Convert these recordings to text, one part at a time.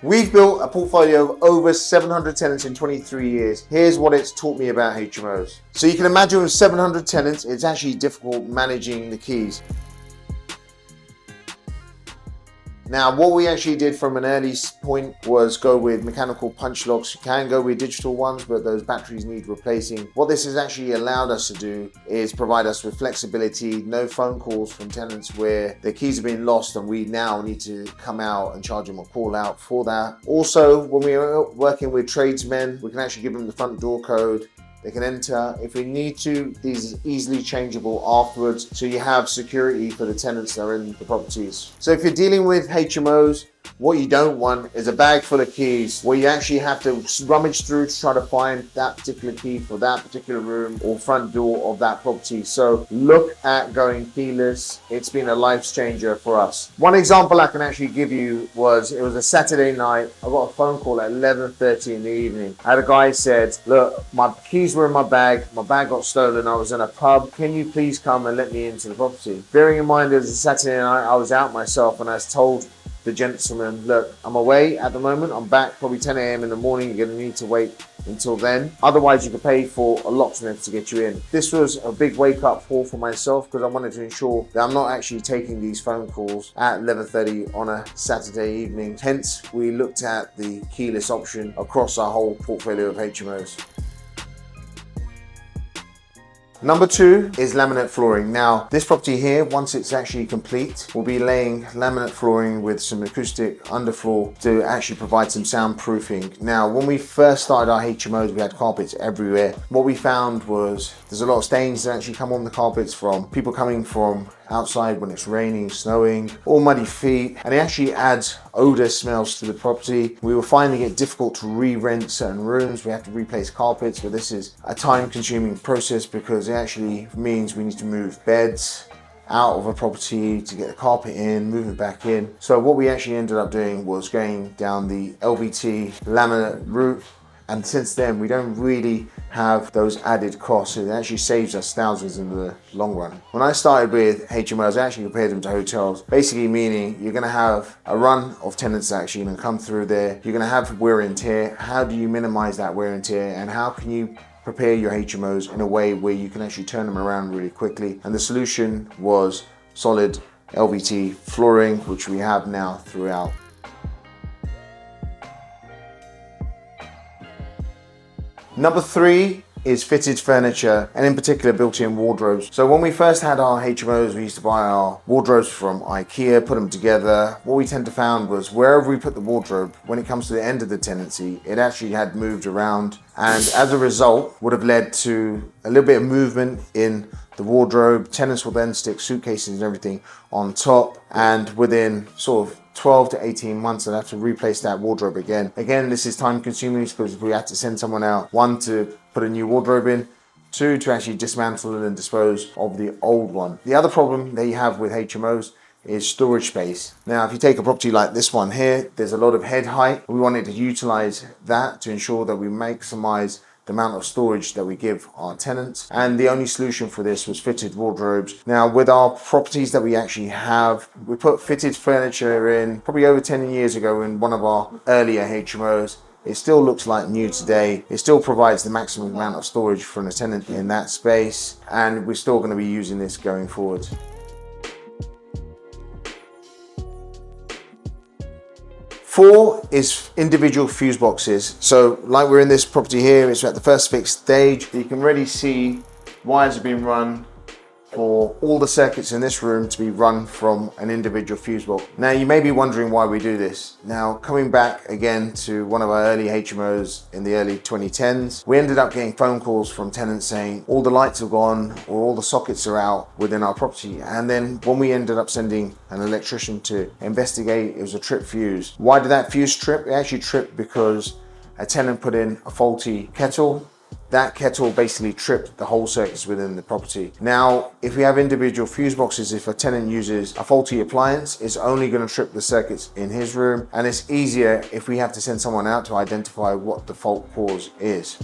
We've built a portfolio of over 700 tenants in 23 years. Here's what it's taught me about HMOs. So you can imagine with 700 tenants, it's actually difficult managing the keys. Now, what we actually did from an early point was go with mechanical punch locks. You can go with digital ones, but those batteries need replacing. What this has actually allowed us to do is provide us with flexibility, no phone calls from tenants where their keys have been lost and we now need to come out and charge them a call out for that. Also, when we are working with tradesmen, we can actually give them the front door code. They can enter. If we need to, these are easily changeable afterwards, so you have security for the tenants that are in the properties. So if you're dealing with HMOs, what you don't want is a bag full of keys where you actually have to rummage through to try to find that particular key for that particular room or front door of that property. So look at going keyless. It's been a life changer for us. One example I can actually give you was, it was a Saturday night. I got a phone call at 11:30 in the evening. I had a guy said, look, my keys were in my bag got stolen, I was in a pub, can you please come and let me into the property? Bearing in mind it was a Saturday night, I was out myself, and I was told the gentleman, look, I'm away at the moment, I'm back probably 10 a.m. in the morning, you're gonna need to wait until then. Otherwise, you could pay for a locksmith to get you in. This was a big wake up call for myself because I wanted to ensure that I'm not actually taking these phone calls at 11:30 on a Saturday evening. Hence, we looked at the keyless option across our whole portfolio of HMOs. Number 2 is laminate flooring. Now, this property here, once it's actually complete, we'll be laying laminate flooring with some acoustic underfloor to actually provide some soundproofing. Now, when we first started our HMOs, we had carpets everywhere. What we found was there's a lot of stains that actually come on the carpets from people coming from outside when it's raining, snowing, or muddy feet, and it actually adds odor smells to the property. We were finding it difficult to re-rent certain rooms. We have to replace carpets, but this is a time-consuming process because it actually means we need to move beds out of a property to get the carpet in, move it back in. So what we actually ended up doing was going down the LVT laminate route, and since then we don't really have those added costs. It actually saves us thousands in the long run. When I started with HMOs, I actually compared them to hotels, basically meaning you're gonna have a run of tenants that actually gonna come through there. You're gonna have wear and tear. How do you minimize that wear and tear, and how can you prepare your HMOs in a way where you can actually turn them around really quickly? And the solution was solid LVT flooring, which we have now throughout. Number 3 is fitted furniture, and in particular built-in wardrobes. So when we first had our HMOs, we used to buy our wardrobes from IKEA, put them together. What we tend to found was wherever we put the wardrobe, when it comes to the end of the tenancy, it actually had moved around, and as a result would have led to a little bit of movement in the wardrobe. Tenants will then stick suitcases and everything on top, and within sort of 12 to 18 months, I'd have to replace that wardrobe again. Again, this is time consuming because we had to send someone out, 1, to put a new wardrobe in, 2, to actually dismantle it and dispose of the old one. The other problem that you have with HMOs is storage space. Now, if you take a property like this one here, there's a lot of head height. We wanted to utilize that to ensure that we maximize the amount of storage that we give our tenants, and the only solution for this was fitted wardrobes. Now, with our properties that we actually have, we put fitted furniture in probably over 10 years ago in one of our earlier HMOs. It still looks like new today. It still provides the maximum amount of storage for a tenant in that space, and we're still going to be using this going forward. Four is individual fuse boxes. So like we're in this property here, it's at the first fixed stage. You can already see wires have been run for all the circuits in this room to be run from an individual fuse box. Now you may be wondering why we do this. Now, coming back again to one of our early HMOs in the early 2010s, we ended up getting phone calls from tenants saying all the lights are gone or all the sockets are out within our property. And then when we ended up sending an electrician to investigate, it was a tripped fuse. Why did that fuse trip? It actually tripped because a tenant put in a faulty kettle. That kettle basically tripped the whole circuits within the property. Now, if we have individual fuse boxes, if a tenant uses a faulty appliance, it's only going to trip the circuits in his room, and it's easier if we have to send someone out to identify what the fault cause is.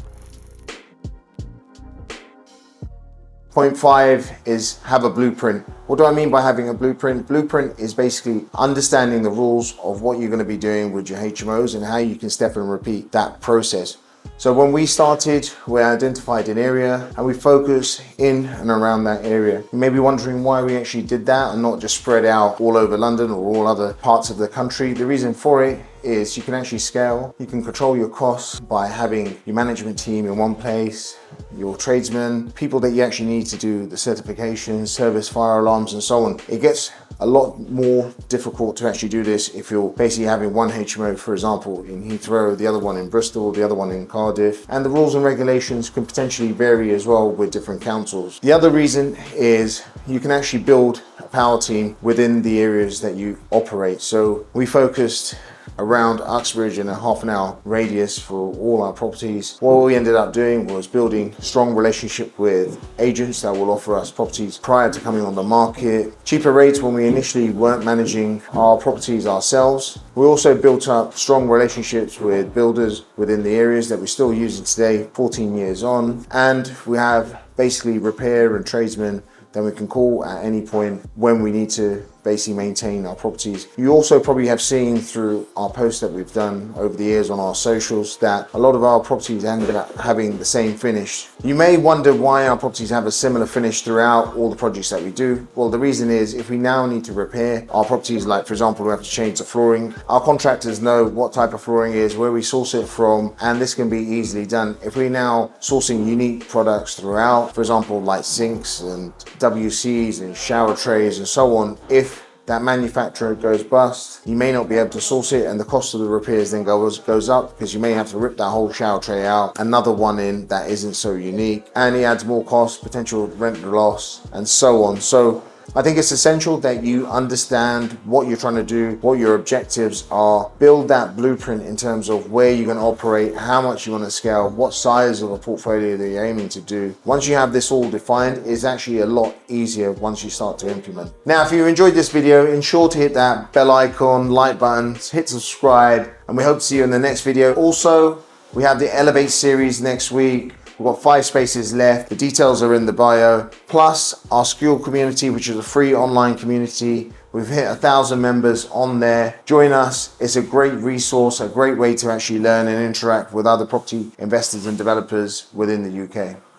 Point 5 is have a blueprint. What do I mean by having a blueprint? Blueprint is basically understanding the rules of what you're going to be doing with your HMOs and how you can step and repeat that process. So when we started, we identified an area and we focused in and around that area. You may be wondering why we actually did that and not just spread out all over London or all other parts of the country. The reason for it is you can actually scale. You can control your costs by having your management team in one place, your tradesmen, people that you actually need to do the certifications, service fire alarms and so on. It gets a lot more difficult to actually do this if you're basically having one HMO, for example, in Heathrow, the other one in Bristol, the other one in Cardiff. And the rules and regulations can potentially vary as well with different councils. The other reason is you can actually build a power team within the areas that you operate. So we focused around Uxbridge in a half-an-hour radius for all our properties. What we ended up doing was building strong relationship with agents that will offer us properties prior to coming on the market. Cheaper rates when we initially weren't managing our properties ourselves. We also built up strong relationships with builders within the areas that we're still using today, 14 years on. And we have basically repair and tradesmen that we can call at any point when we need to basically maintain our properties. You also probably have seen through our posts that we've done over the years on our socials that a lot of our properties ended up having the same finish. You may wonder why our properties have a similar finish throughout all the projects that we do. Well, the reason is if we now need to repair our properties, like for example, we have to change the flooring, our contractors know what type of flooring is, where we source it from, and this can be easily done. If we're now sourcing unique products throughout, for example, like sinks and WCs and shower trays and so on, if that manufacturer goes bust, you may not be able to source it, and the cost of the repairs then goes up because you may have to rip that whole shower tray out, another one in that isn't so unique, and it adds more cost, potential rent loss, and so on. So I think it's essential that you understand what you're trying to do, what your objectives are, build that blueprint in terms of where you're going to operate, how much you want to scale, what size of a portfolio that you're aiming to do. Once you have this all defined, it's actually a lot easier once you start to implement. Now, if you enjoyed this video, ensure to hit that bell icon, like button, hit subscribe, and we hope to see you in the next video. Also, we have the Elevate series next week. We've got 5 spaces left. The details are in the bio. Plus our Skill community, which is a free online community. We've hit 1,000 members on there. Join us. It's a great resource, a great way to actually learn and interact with other property investors and developers within the UK.